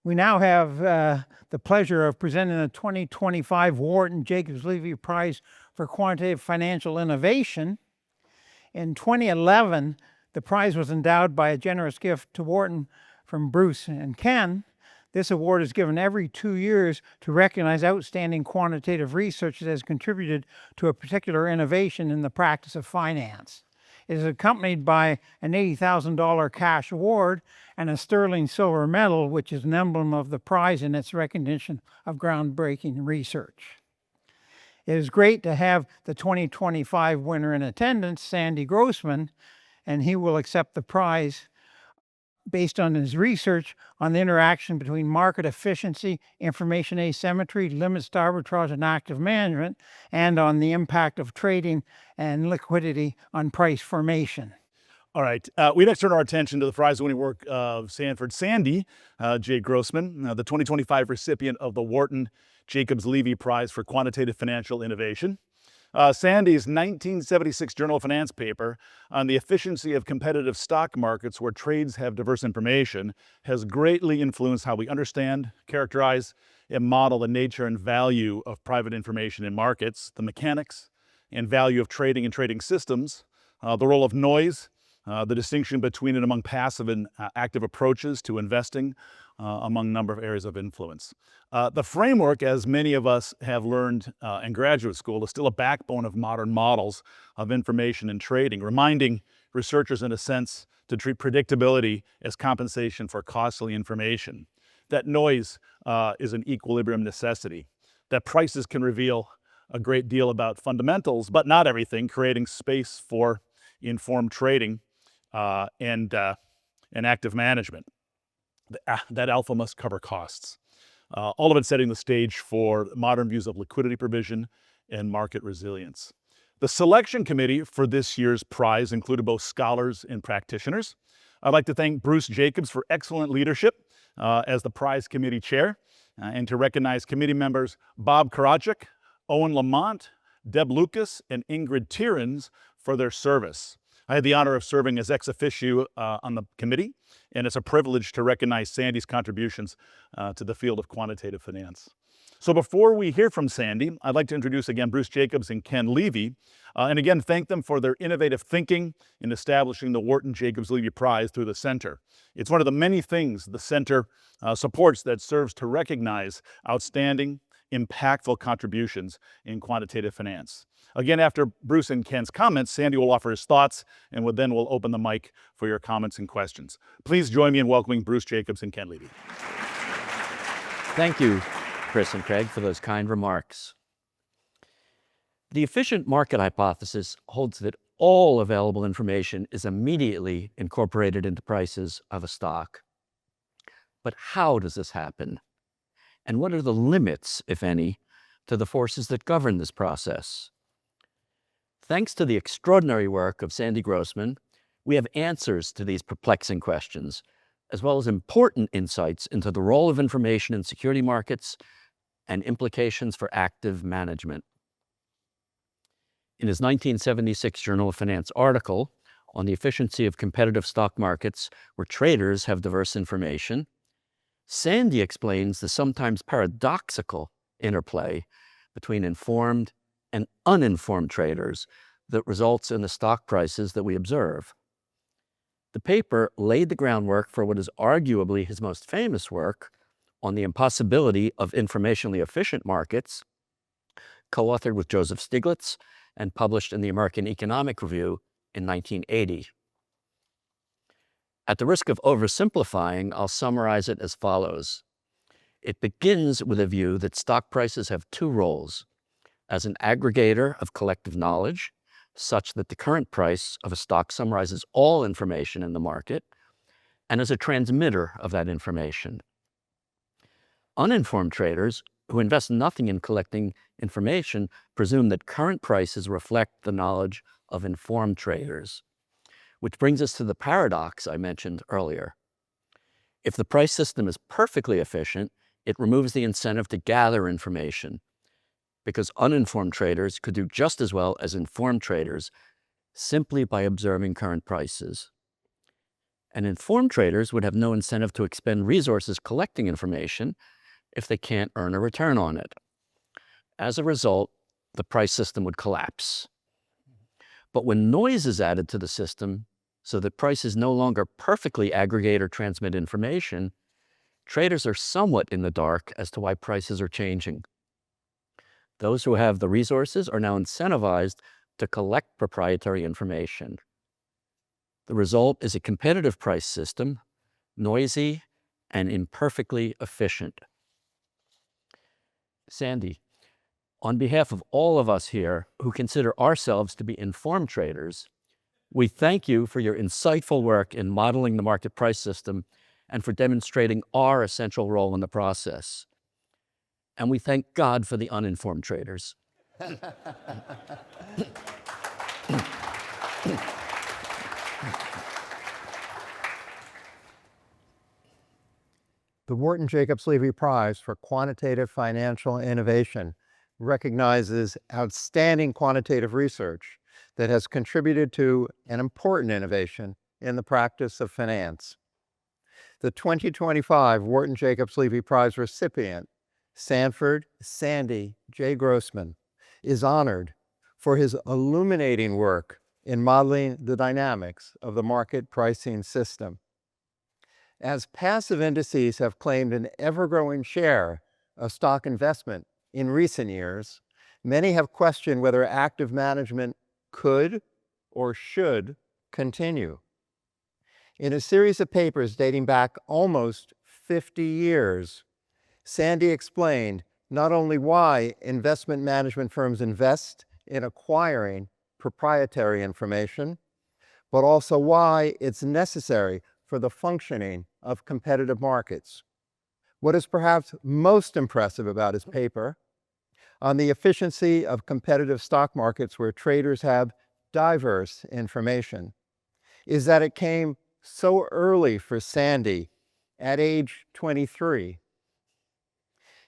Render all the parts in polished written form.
We now have the pleasure of presenting the 2025 Wharton-Jacobs Levy Prize for Quantitative Financial Innovation. In 2011, the prize was endowed by a generous gift to Wharton from Bruce and Ken. This award is given every 2 years to recognize outstanding quantitative research that has contributed to a particular innovation in the practice of finance. It is accompanied by an $80,000 cash award and a sterling silver medal, which is an emblem of the prize in its recognition of groundbreaking research. It is great to have the 2025 winner in attendance, Sandy Grossman, and he will accept the prize based on his research on the interaction between market efficiency, information asymmetry, limits to arbitrage, and active management, and on the impact of trading and liquidity on price formation. All right, we next turn our attention to the prize-winning work of Sanford Sandy J. Grossman, the 2025 recipient of the Wharton-Jacobs Levy Prize for Quantitative Financial Innovation. Sandy's 1976 Journal of Finance paper on the efficiency of competitive stock markets where trades have diverse information has greatly influenced how we understand, characterize, and model the nature and value of private information in markets, the mechanics and value of trading and trading systems, the role of noise, the distinction between and among passive and active approaches to investing, among a number of areas of influence. The framework, as many of us have learned in graduate school, is still a backbone of modern models of information and trading, reminding researchers, in a sense, to treat predictability as compensation for costly information. That noise is an equilibrium necessity. That prices can reveal a great deal about fundamentals, but not everything, creating space for informed trading and active management. That alpha must cover costs. All of it setting the stage for modern views of liquidity provision and market resilience. The selection committee for this year's prize included both scholars and practitioners. I'd like to thank Bruce Jacobs for excellent leadership as the prize committee chair, and to recognize committee members Bob Karachik, Owen Lamont, Deb Lucas, and Ingrid Tierens for their service. I had the honor of serving as ex officio on the committee, and it's a privilege to recognize Sandy's contributions to the field of quantitative finance. So before we hear from Sandy, I'd like to introduce again Bruce Jacobs and Ken Levy, and again thank them for their innovative thinking in establishing the Wharton-Jacobs Levy Prize through the Center. It's one of the many things the Center supports that serves to recognize outstanding, impactful contributions in quantitative finance. Again, after Bruce and Ken's comments, Sandy will offer his thoughts, and then we'll open the mic for your comments and questions. Please join me in welcoming Bruce Jacobs and Ken Levy. Thank you, Chris and Craig, for those kind remarks. The efficient market hypothesis holds that all available information is immediately incorporated into prices of a stock. But how does this happen? And what are the limits, if any, to the forces that govern this process? Thanks to the extraordinary work of Sandy Grossman, we have answers to these perplexing questions, as well as important insights into the role of information in security markets and implications for active management. In his 1976 Journal of Finance article on the efficiency of competitive stock markets where traders have diverse information, Sandy explains the sometimes paradoxical interplay between informed and uninformed traders that results in the stock prices that we observe. The paper laid the groundwork for what is arguably his most famous work on the impossibility of informationally efficient markets, co-authored with Joseph Stiglitz and published in the American Economic Review in 1980. At the risk of oversimplifying, I'll summarize it as follows. It begins with a view that stock prices have two roles: as an aggregator of collective knowledge, such that the current price of a stock summarizes all information in the market, and as a transmitter of that information. Uninformed traders, who invest nothing in collecting information, presume that current prices reflect the knowledge of informed traders. Which brings us to the paradox I mentioned earlier. If the price system is perfectly efficient, it removes the incentive to gather information, because uninformed traders could do just as well as informed traders simply by observing current prices. And informed traders would have no incentive to expend resources collecting information if they can't earn a return on it. As a result, the price system would collapse. But when noise is added to the system, so that prices no longer perfectly aggregate or transmit information, traders are somewhat in the dark as to why prices are changing. Those who have the resources are now incentivized to collect proprietary information. The result is a competitive price system, noisy and imperfectly efficient. Sandy, on behalf of all of us here who consider ourselves to be informed traders, we thank you for your insightful work in modeling the market price system and for demonstrating our essential role in the process. And we thank God for the uninformed traders. The Wharton-Jacobs Levy Prize for Quantitative Financial Innovation recognizes outstanding quantitative research that has contributed to an important innovation in the practice of finance. The 2025 Wharton-Jacobs Levy Prize recipient, Sanford Sandy J. Grossman, is honored for his illuminating work in modeling the dynamics of the market pricing system. As passive indices have claimed an ever-growing share of stock investment in recent years, many have questioned whether active management could or should continue. In a series of papers dating back almost 50 years, Sandy explained not only why investment management firms invest in acquiring proprietary information, but also why it's necessary for the functioning of competitive markets. What is perhaps most impressive about his paper on the efficiency of competitive stock markets where traders have diverse information is that it came so early for Sandy at age 23.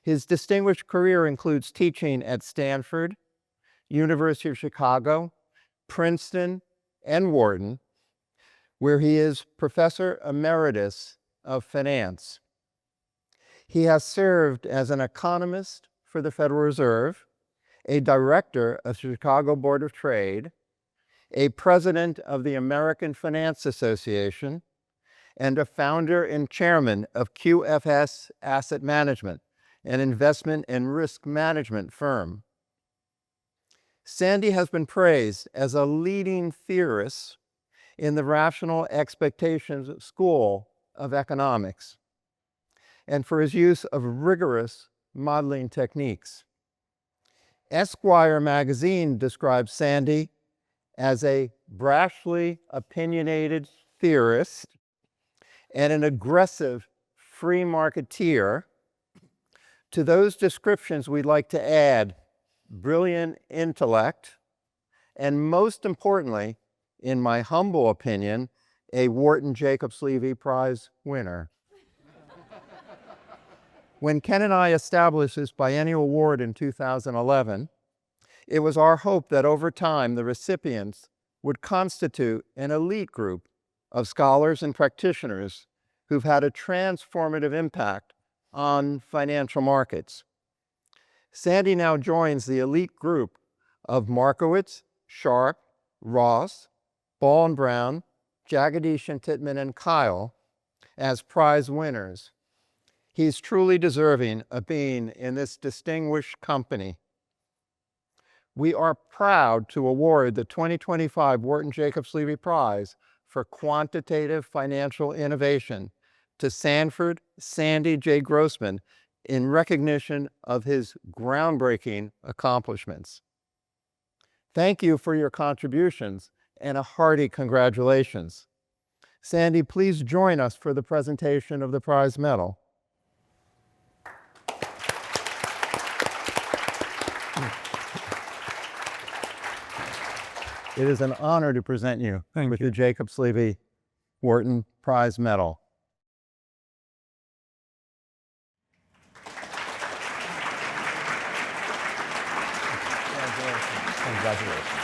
His distinguished career includes teaching at Stanford, University of Chicago, Princeton, and Wharton, where he is Professor Emeritus of Finance. He has served as an economist for the Federal Reserve, a director of the Chicago Board of Trade, a president of the American Finance Association, and a founder and chairman of QFS Asset Management, an investment and risk management firm. Sandy has been praised as a leading theorist in the Rational Expectations School of Economics, and for his use of rigorous modeling techniques. Esquire magazine describes Sandy as a brashly opinionated theorist and an aggressive free marketeer. To those descriptions, we'd like to add brilliant intellect, and most importantly, in my humble opinion, a Wharton-Jacobs Levy Prize winner. When Ken and I established this biennial award in 2011, it was our hope that over time the recipients would constitute an elite group of scholars and practitioners who've had a transformative impact on financial markets. Sandy now joins the elite group of Markowitz, Sharp, Ross, Ball and Brown, Jagadish and Titman, and Kyle as prize winners. He's truly deserving of being in this distinguished company. We are proud to award the 2025 Wharton-Jacobs Levy Prize for Quantitative Financial Innovation to Sanford Sandy J. Grossman in recognition of his groundbreaking accomplishments. Thank you for your contributions and a hearty congratulations. Sandy, please join us for the presentation of the prize medal. It is an honor to present you with the Jacobs Levy Wharton Prize Medal. Congratulations.